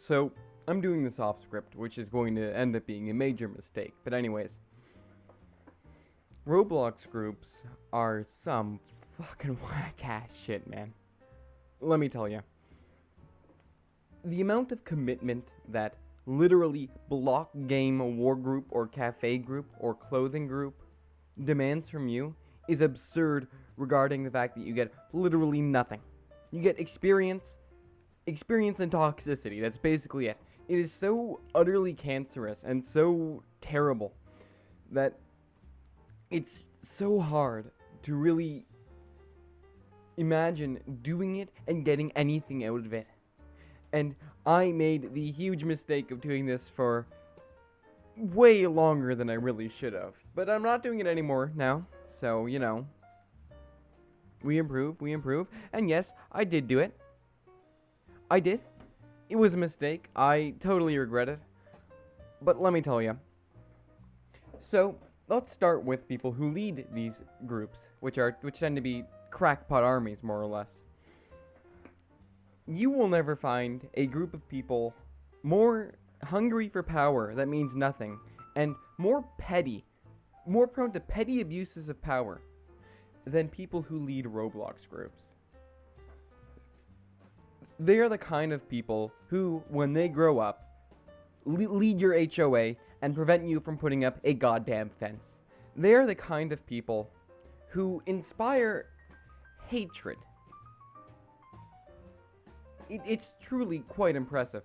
So, I'm doing this off script, which is going to end up being a major mistake. But anyways, Roblox groups are some fucking whack ass shit, man. Let me tell you. The amount of commitment that literally block game war group or cafe group or clothing group demands from you is absurd regarding the fact that you get literally nothing. You get experience and toxicity. That's basically it. It is so utterly cancerous and so terrible that it's so hard to really imagine doing it and getting anything out of it. And I made the huge mistake of doing this for way longer than I really should have. But I'm not doing it anymore now. So, we improve. And yes, I did do it. I did. It was a mistake. I totally regret it. But let me tell you. So, let's start with people who lead these groups, which tend to be crackpot armies, more or less. You will never find a group of people more hungry for power that means nothing, and more prone to petty abuses of power than people who lead Roblox groups. They are the kind of people who, when they grow up, lead your HOA and prevent you from putting up a goddamn fence. They are the kind of people who inspire hatred. It's truly quite impressive.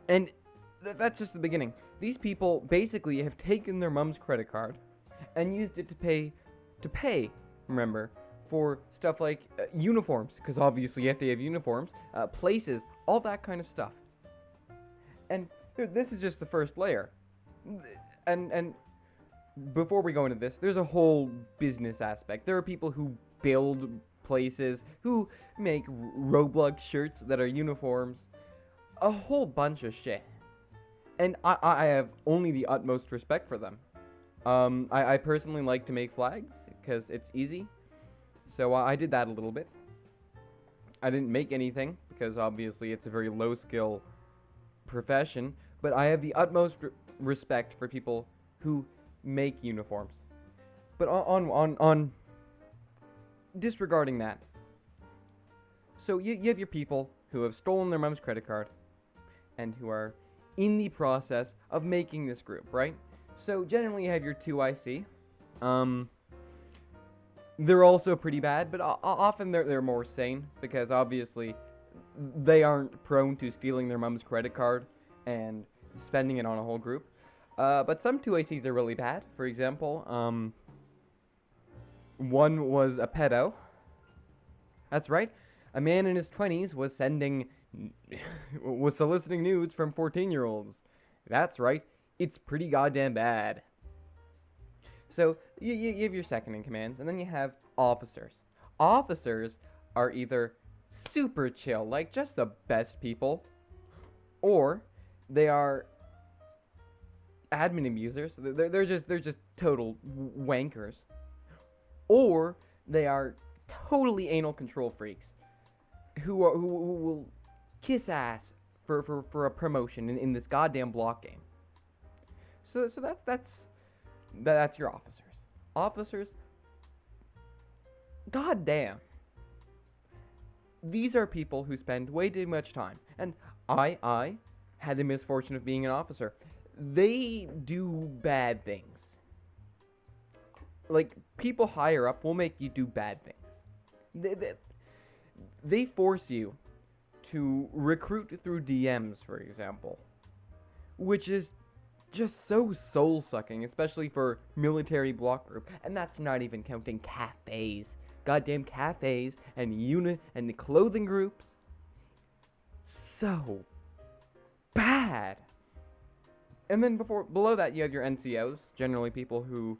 And that's just the beginning. These people basically have taken their mom's credit card and used it to pay, remember, for stuff like uniforms, because obviously you have to have uniforms, places, all that kind of stuff. And this is just the first layer. And before we go into this, there's a whole business aspect. There are people who build places, who make Roblox shirts that are uniforms, a whole bunch of shit. And I have only the utmost respect for them. I personally like to make flags, because it's easy. So I did that a little bit. I didn't make anything, because obviously it's a very low skill profession. But I have the utmost respect for people who make uniforms. But on disregarding that. So you have your people who have stolen their mom's credit card and who are in the process of making this group, right? So generally you have your 2IC. They're also pretty bad, but often they're more sane because obviously they aren't prone to stealing their mom's credit card and spending it on a whole group. But some 2ICs are really bad. For example, one was a pedo. That's right. A man in his 20s was soliciting nudes from 14-year-olds. That's right. It's pretty goddamn bad. So, you have your second-in-commands, and then you have officers. Officers are either super chill, like just the best people, or they are admin abusers. They're just total wankers. Or they are totally anal control freaks who will kiss ass for a promotion in this goddamn block game. So that's your officers. Officers, goddamn. These are people who spend way too much time. And I had the misfortune of being an officer. They do bad things. Like, people higher up will make you do bad things. They force you to recruit through DMs, for example. Which is just so soul-sucking, especially for military block group. And that's not even counting cafes. Goddamn cafes and the clothing groups. So bad. And then below that you have your NCOs, generally people who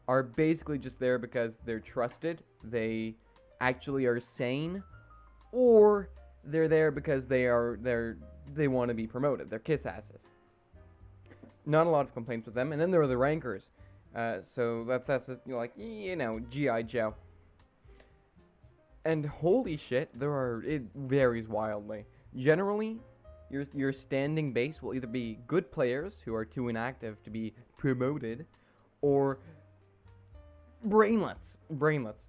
are basically just there because they're trusted, they actually are sane, or they're there because they want to be promoted. They're kiss asses. Not a lot of complaints with them. And then there are the rankers. So that's G.I. Joe. And holy shit, it varies wildly. Generally, your standing base will either be good players who are too inactive to be promoted, or brainlets.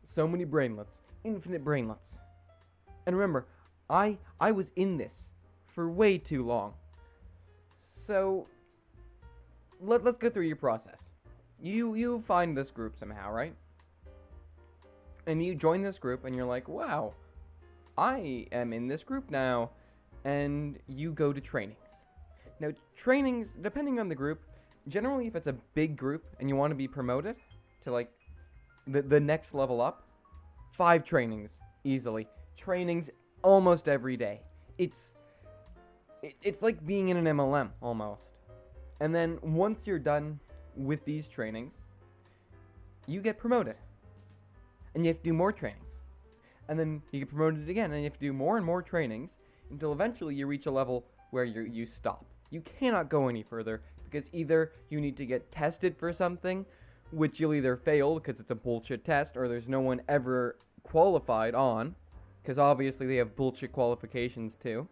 So many brainlets, infinite brainlets. And remember, I was in this for way too long. So let's go through your process. You find this group somehow, right? And you join this group, and you're like, wow, I am in this group now. And you go to trainings. Now, trainings, depending on the group, generally if it's a big group and you want to be promoted to like the next level up, 5 trainings easily. Trainings almost every day. It's like being in an MLM almost. And then once you're done with these trainings, you get promoted. And you have to do more trainings. And then you get promoted again, and you have to do more and more trainings until eventually you reach a level where you stop. You cannot go any further because either you need to get tested for something, which you'll either fail because it's a bullshit test, or there's no one ever qualified on, because obviously they have bullshit qualifications too.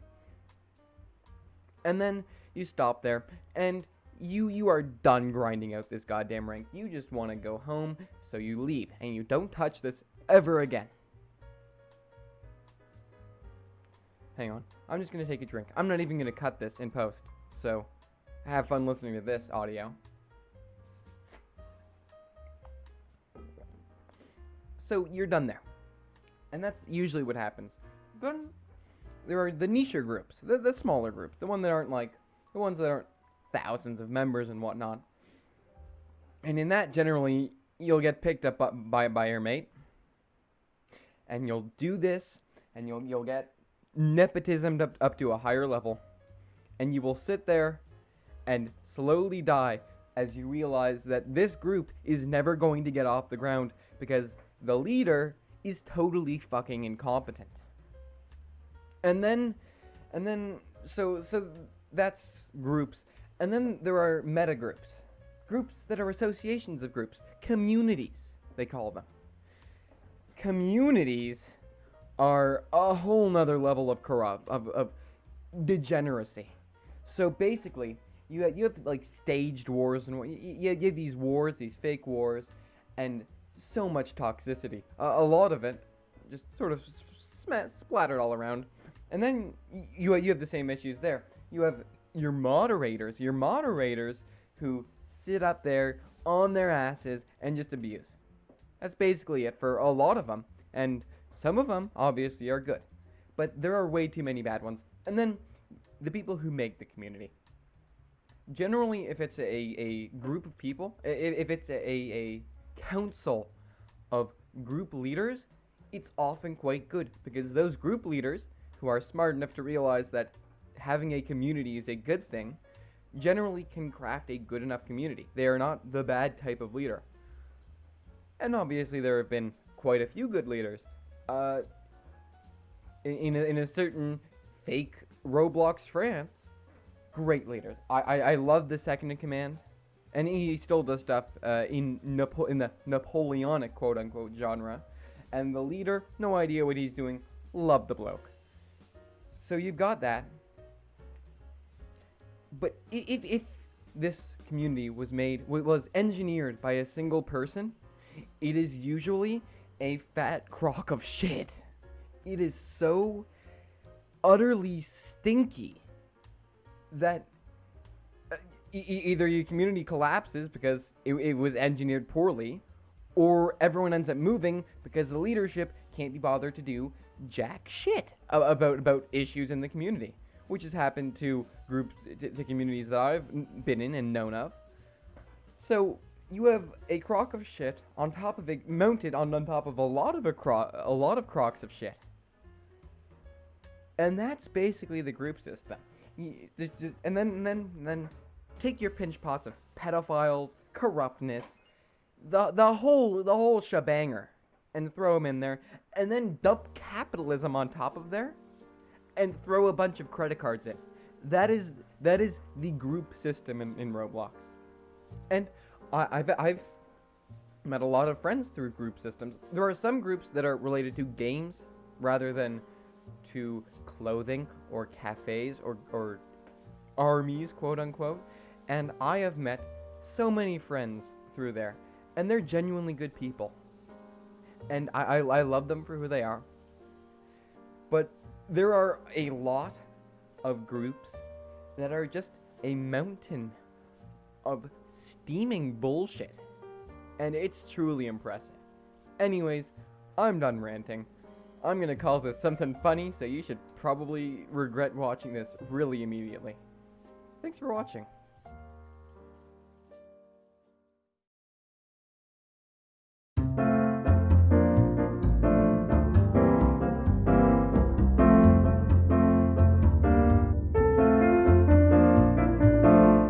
And then you stop there, and you are done grinding out this goddamn rank. You just want to go home, so you leave, and you don't touch this ever again. Hang on. I'm just going to take a drink. I'm not even going to cut this in post. So, have fun listening to this audio. So, you're done there. And that's usually what happens. Then, there are the niche groups. The smaller groups. The ones that aren't thousands of members and whatnot. And in that, generally, you'll get picked up by your mate. And you'll do this. And you'll get nepotism up to a higher level, and you will sit there and slowly die as you realize that this group is never going to get off the ground because the leader is totally fucking incompetent. And then so that's groups. And then there are meta groups that are associations of groups, communities they call them. Communities are a whole nother level of degeneracy. So basically, you have like staged wars, and you have these wars, these fake wars, and so much toxicity. A lot of it just sort of splattered all around. And then you have the same issues there. You have your moderators who sit up there on their asses and just abuse. That's basically it for a lot of them. And some of them, obviously, are good. But there are way too many bad ones. And then, the people who make the community. Generally, if it's a group of people, if it's a council of group leaders, it's often quite good. Because those group leaders, who are smart enough to realize that having a community is a good thing, generally can craft a good enough community. They are not the bad type of leader. And obviously, there have been quite a few good leaders. In a certain fake Roblox France, great leaders. I love the second in command, and he still does stuff in the Napoleonic quote unquote genre. And the leader, no idea what he's doing. Love the bloke. So you've got that. But if this community was engineered by a single person, it is usually a fat crock of shit. It is so utterly stinky that either your community collapses because it was engineered poorly, or everyone ends up moving because the leadership can't be bothered to do jack shit about issues in the community, which has happened to groups, to communities that I've been in and known of. So you have a crock of shit mounted on top of a lot of crocks of shit. And that's basically the group system. And then take your pinch pots of pedophiles, corruptness, the whole shebanger, and throw them in there, and then dump capitalism on top of there, and throw a bunch of credit cards in. That is the group system in Roblox. And I've met a lot of friends through group systems. There are some groups that are related to games rather than to clothing or cafes or armies, quote unquote, and I have met so many friends through there, and they're genuinely good people. And I love them for who they are. But there are a lot of groups that are just a mountain of steaming bullshit. And it's truly impressive. Anyways, I'm done ranting. I'm gonna call this something funny, so you should probably regret watching this really immediately. Thanks for watching.